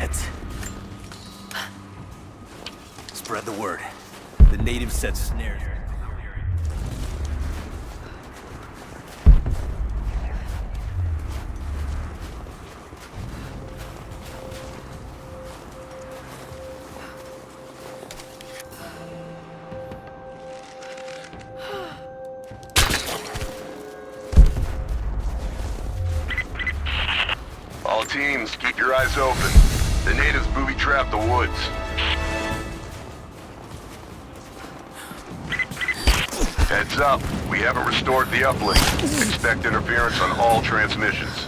Heads. Spread the word. The natives set snares. All teams, keep your eyes open. The natives booby-trap the woods. Heads up, we haven't restored the uplink. Expect interference on all transmissions.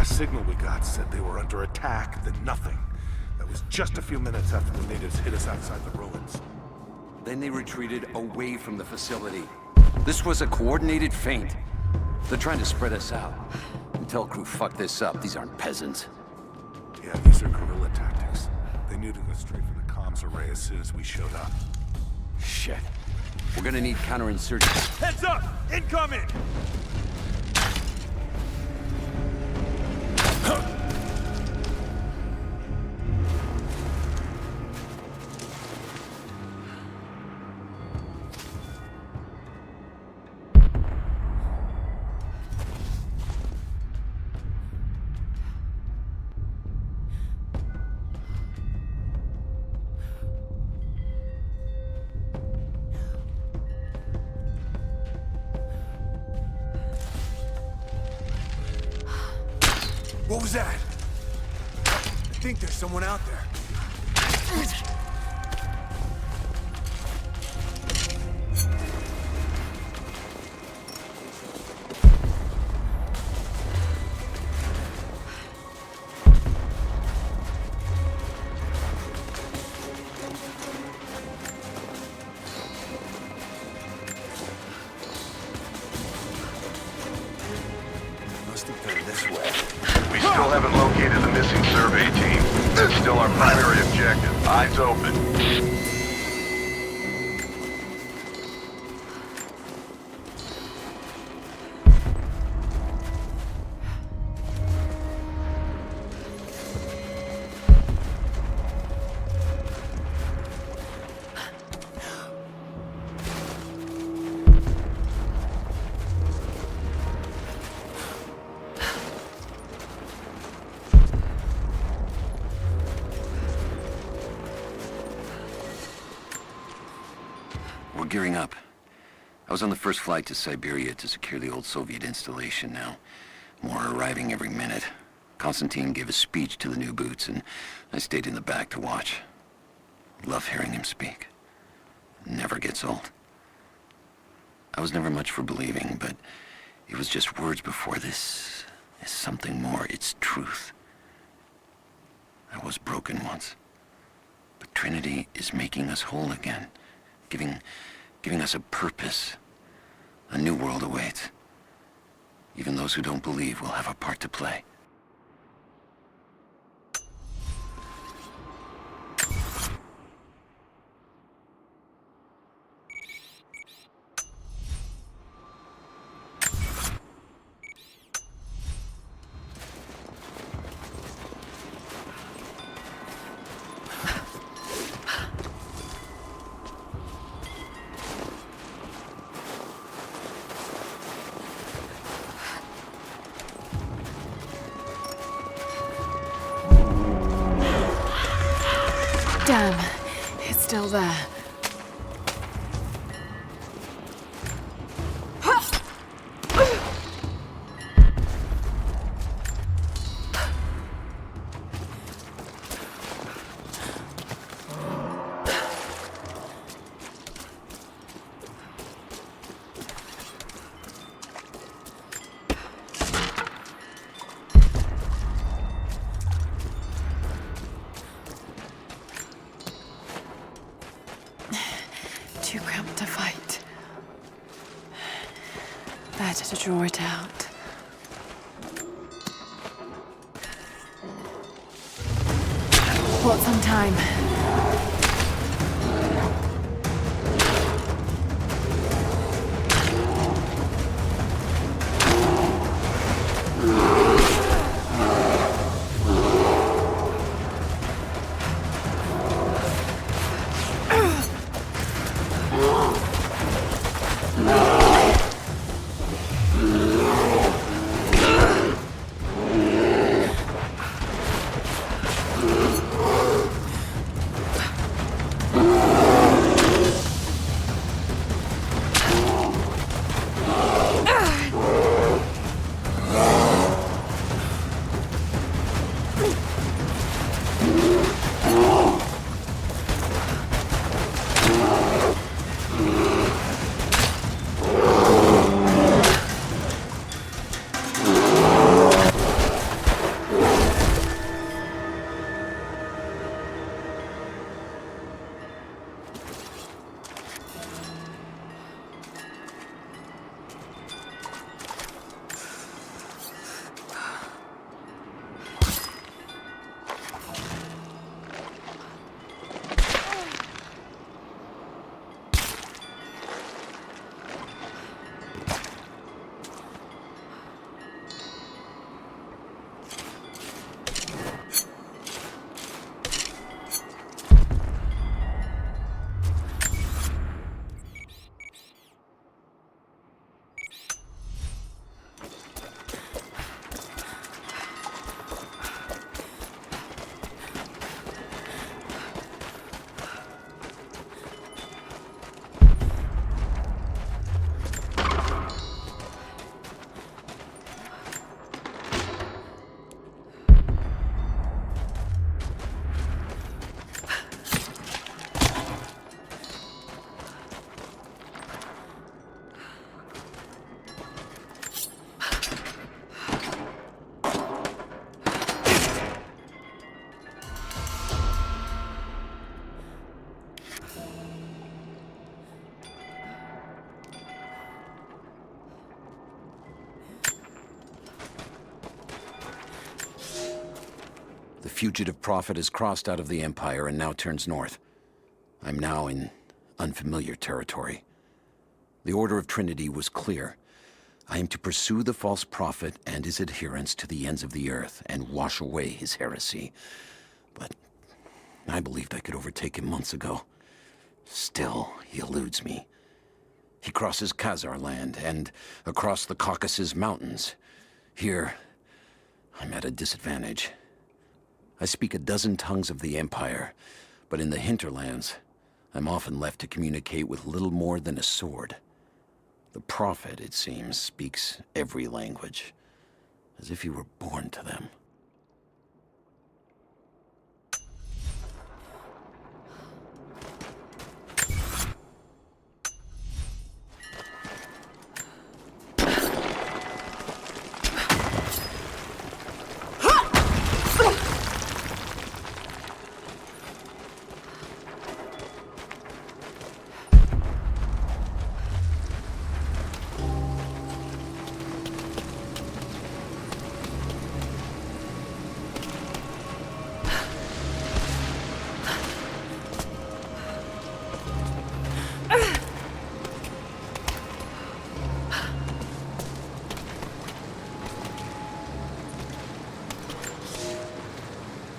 Signal we got said they were under attack, then nothing. That was just a few minutes after the natives hit us outside the ruins. Then they retreated away from the facility. This was a coordinated feint. They're trying to spread us out. Intel crew fucked this up. These aren't peasants. Yeah, these are guerrilla tactics. They knew to go straight for the comms array as soon as we showed up. Shit. We're gonna need counterinsurgency. Heads up! Incoming! What was that? I think there's someone out there. Must have been this way. We still haven't located the missing survey team. That's still our primary objective. Eyes open. We're gearing up. I was on the first flight to Siberia to secure the old Soviet installation now. More are arriving every minute. Konstantin gave a speech to the new boots, and I stayed in the back to watch. Love hearing him speak. Never gets old. I was never much for believing, but it was just words before. This is something more. It's truth. I was broken once. But Trinity is making us whole again. Giving us a purpose. A new world awaits. Even those who don't believe will have a part to play. still there. Too cramped to fight. Better to draw it out. Bought some time. The fugitive prophet has crossed out of the Empire and now turns north. I'm now in unfamiliar territory. The Order of Trinity was clear. I am to pursue the false prophet and his adherents to the ends of the earth and wash away his heresy. But I believed I could overtake him months ago. Still, he eludes me. He crosses Khazar land and across the Caucasus Mountains. Here, I'm at a disadvantage. I speak a dozen tongues of the Empire, but in the hinterlands, I'm often left to communicate with little more than a sword. The prophet, it seems, speaks every language, as if he were born to them.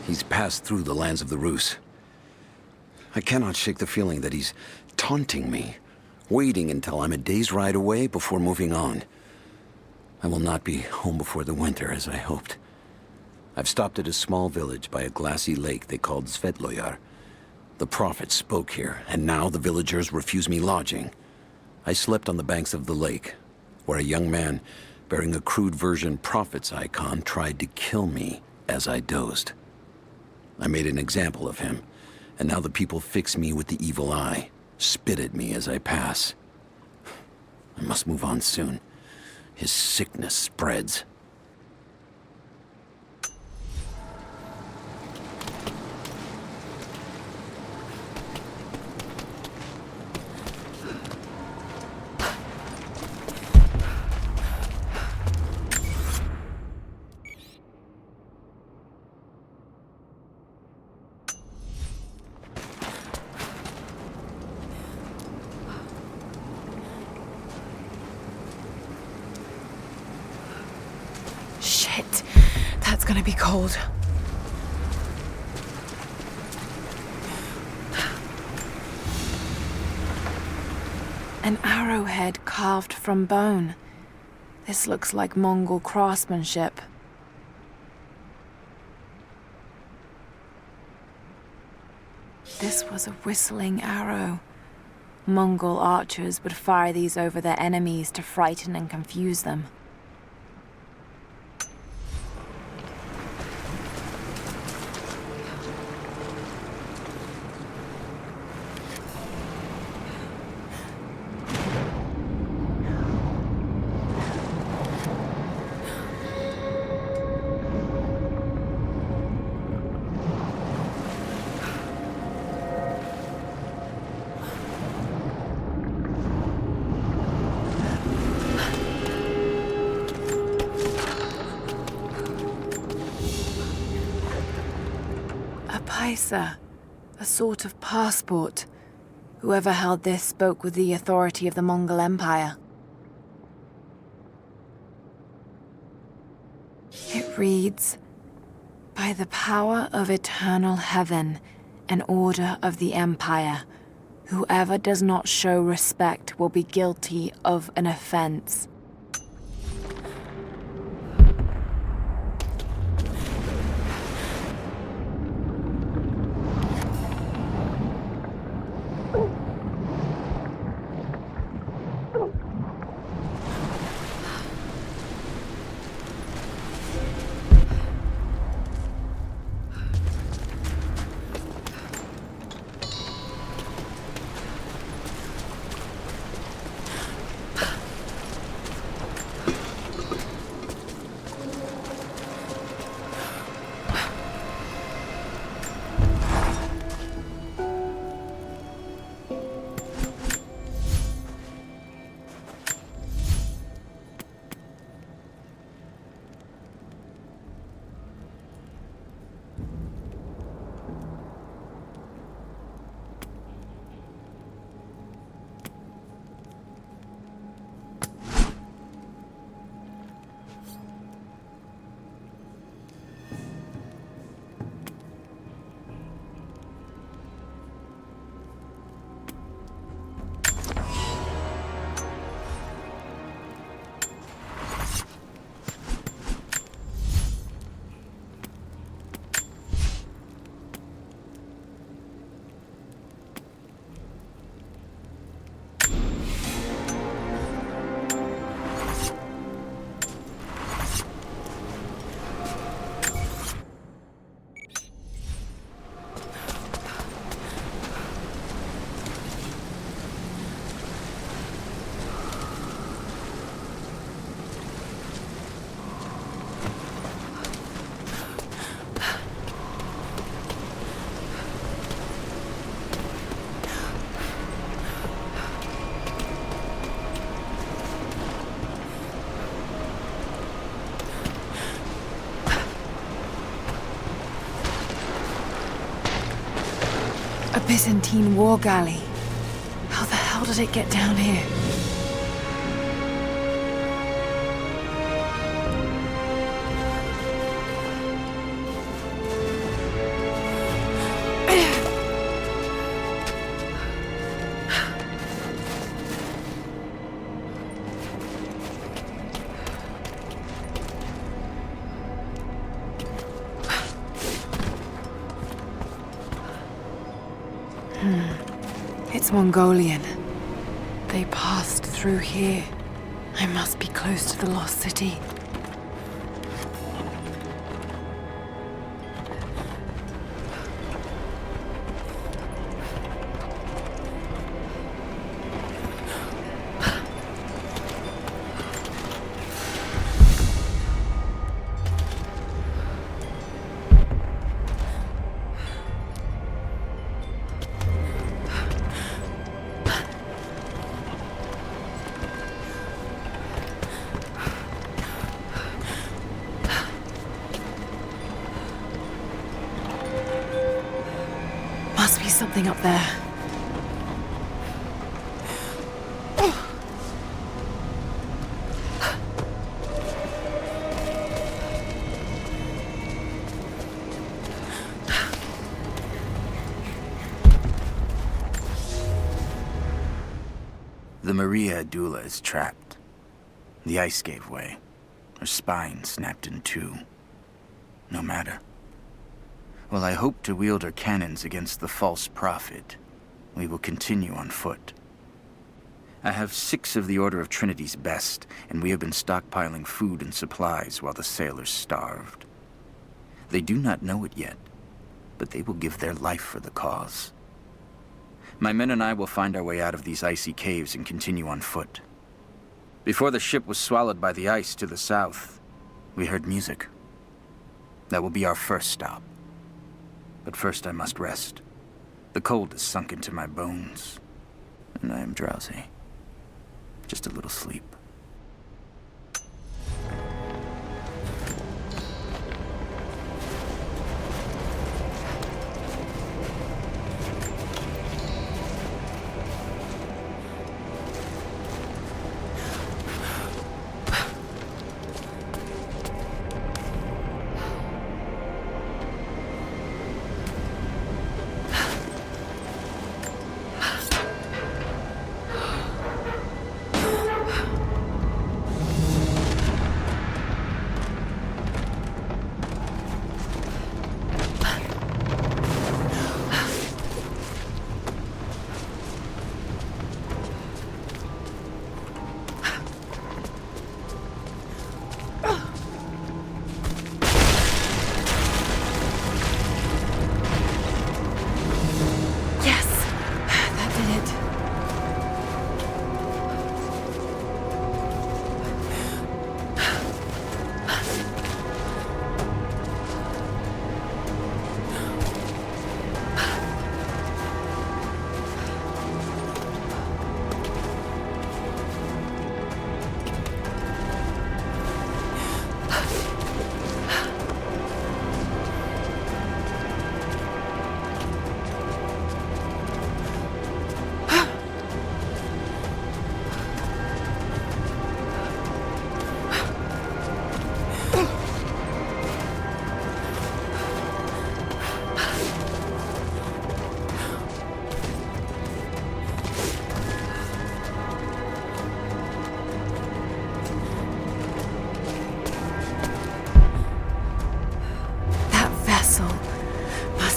He's passed through the lands of the Rus. I cannot shake the feeling that he's taunting me, waiting until I'm a day's ride away before moving on. I will not be home before the winter, as I hoped. I've stopped at a small village by a glassy lake they called Svetloyar. The prophet spoke here, and now the villagers refuse me lodging. I slept on the banks of the lake, where a young man bearing a crude version prophet's icon tried to kill me as I dozed. I made an example of him, and now the people fix me with the evil eye, spit at me as I pass. I must move on soon. His sickness spreads. Shit, that's gonna be cold. An arrowhead carved from bone. This looks like Mongol craftsmanship. This was a whistling arrow. Mongol archers would fire these over their enemies to frighten and confuse them. A sort of passport. Whoever held this spoke with the authority of the Mongol Empire. It reads, "By the power of eternal heaven and order of the Empire, whoever does not show respect will be guilty of an offense." A Byzantine war galley. How the hell did it get down here? It's Mongolian. They passed through here. I must be close to the lost city. Must be something up there. The Maria Adula is trapped. The ice gave way. Her spine snapped in two. No matter. While I hope to wield her cannons against the false prophet, we will continue on foot. I have 6 of the Order of Trinity's best, and we have been stockpiling food and supplies while the sailors starved. They do not know it yet, but they will give their life for the cause. My men and I will find our way out of these icy caves and continue on foot. Before the ship was swallowed by the ice to the south, we heard music. That will be our first stop. But first I must rest. The cold has sunk into my bones, and I am drowsy. Just a little sleep.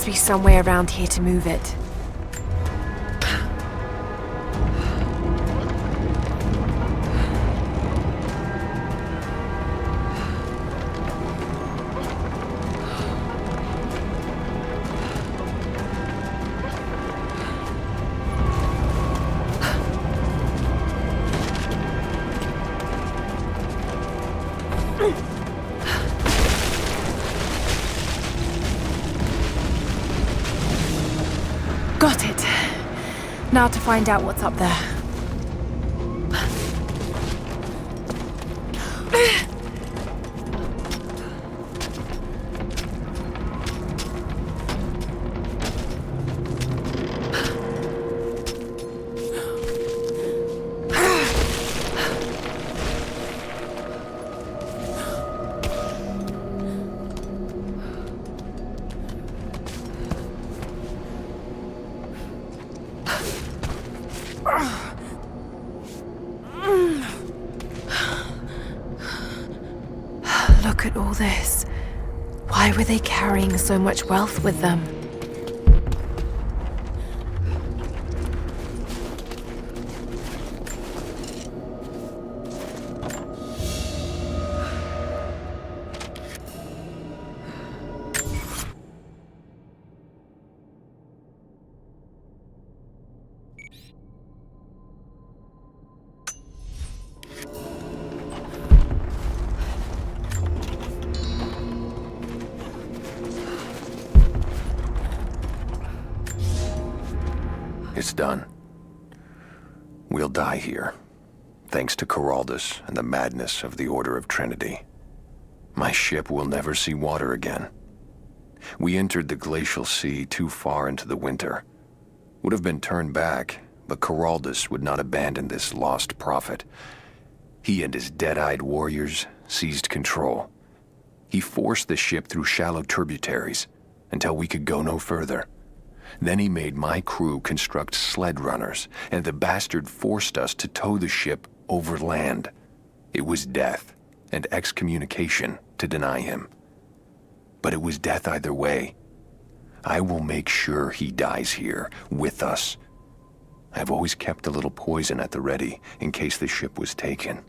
Be somewhere around here to move it. Got it. Now to find out what's up there. Look at all this. Why were they carrying so much wealth with them? it's done. We'll die here, thanks to Coraldus and the madness of the Order of Trinity. My ship will never see water again. We entered the glacial sea too far into the winter. Would have been turned back, but Coraldus would not abandon this lost prophet. He and his dead-eyed warriors seized control. He forced the ship through shallow tributaries until we could go no further. Then he made my crew construct sled runners, and the bastard forced us to tow the ship over land. It was death and excommunication to deny him. But it was death either way. I will make sure he dies here, with us. I've always kept a little poison at the ready in case the ship was taken.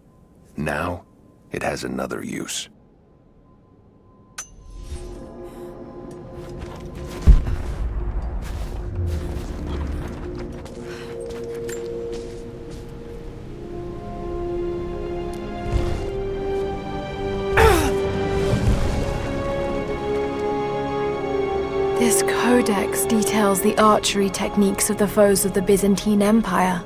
Now, it has another use. This codex details the archery techniques of the foes of the Byzantine Empire.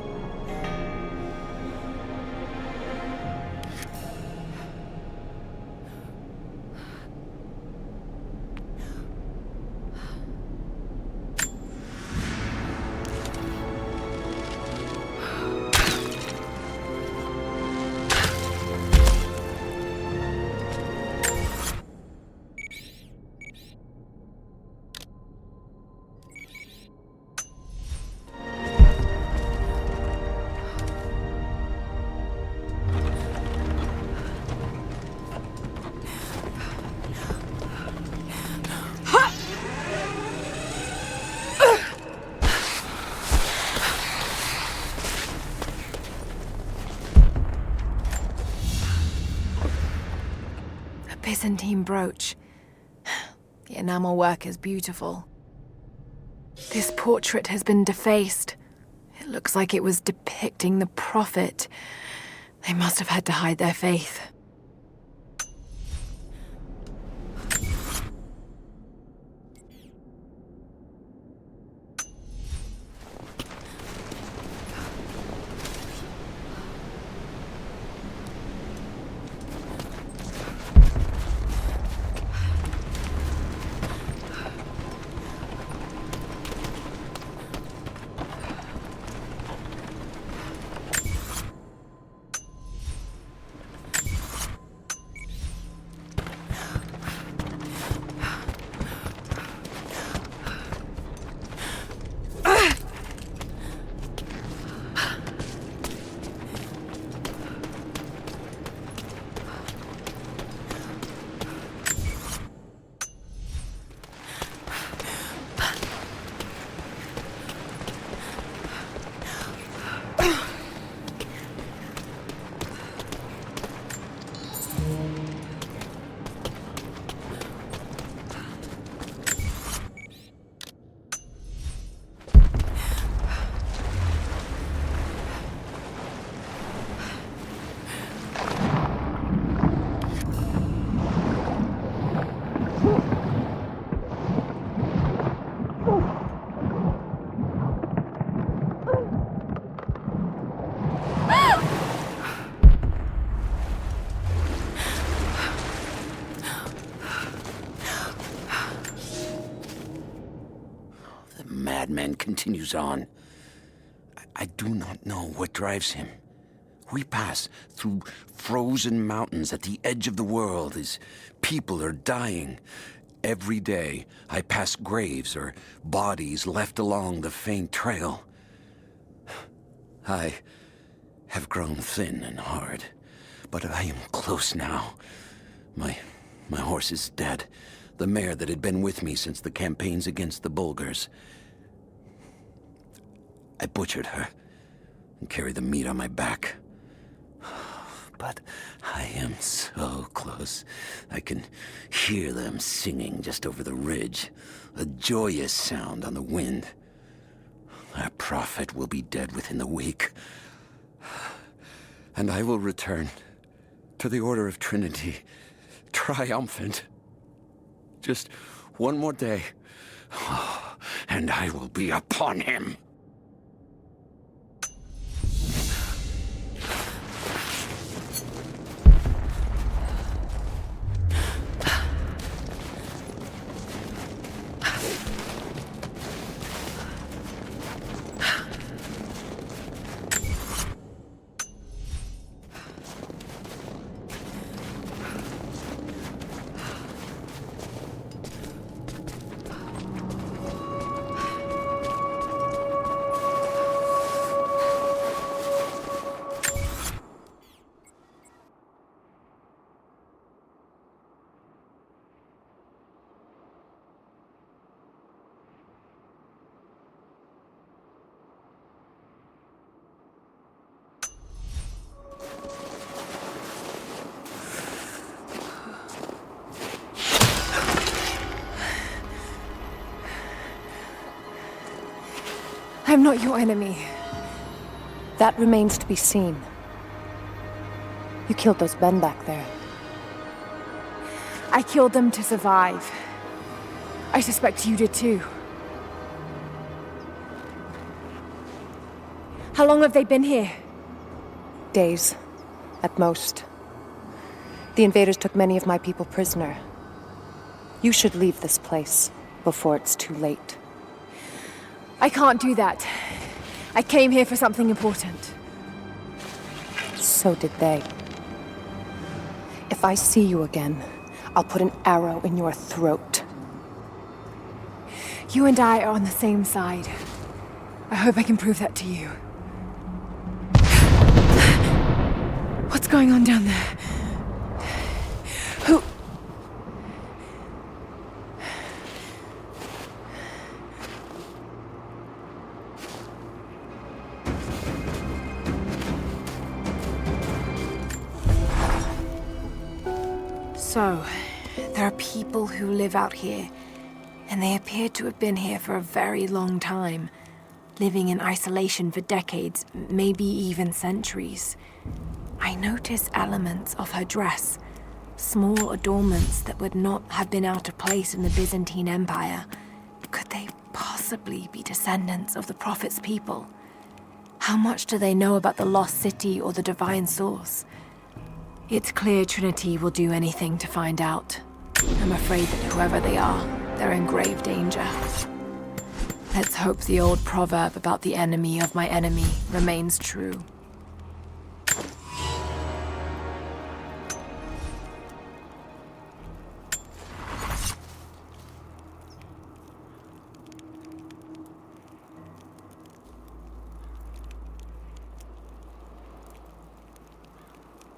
Byzantine brooch. The enamel work is beautiful. This portrait has been defaced. It looks like it was depicting the prophet. They must have had to hide their faith. Madman continues on. I do not know what drives him. We pass through frozen mountains at the edge of the world as people are dying. Every day, I pass graves or bodies left along the faint trail. I have grown thin and hard, but I am close now. My horse is dead. The mare that had been with me since the campaigns against the Bulgars. I butchered her and carried the meat on my back. But I am so close. I can hear them singing just over the ridge, a joyous sound on the wind. Our prophet will be dead within the week. And I will return to the Order of Trinity, triumphant. Just one more day, and I will be upon him. I'm not your enemy. That remains to be seen. You killed those men back there. I killed them to survive. I suspect you did too. How long have they been here? Days, at most. The invaders took many of my people prisoner. You should leave this place before it's too late. I can't do that. I came here for something important. So did they. If I see you again, I'll put an arrow in your throat. You and I are on the same side. I hope I can prove that to you. What's going on down there? Who... So, there are people who live out here, and they appear to have been here for a very long time, living in isolation for decades, maybe even centuries. I notice elements of her dress, small adornments that would not have been out of place in the Byzantine Empire. Could they possibly be descendants of the Prophet's people? How much do they know about the lost city or the divine source? It's clear Trinity will do anything to find out. I'm afraid that whoever they are, they're in grave danger. Let's hope the old proverb about the enemy of my enemy remains true.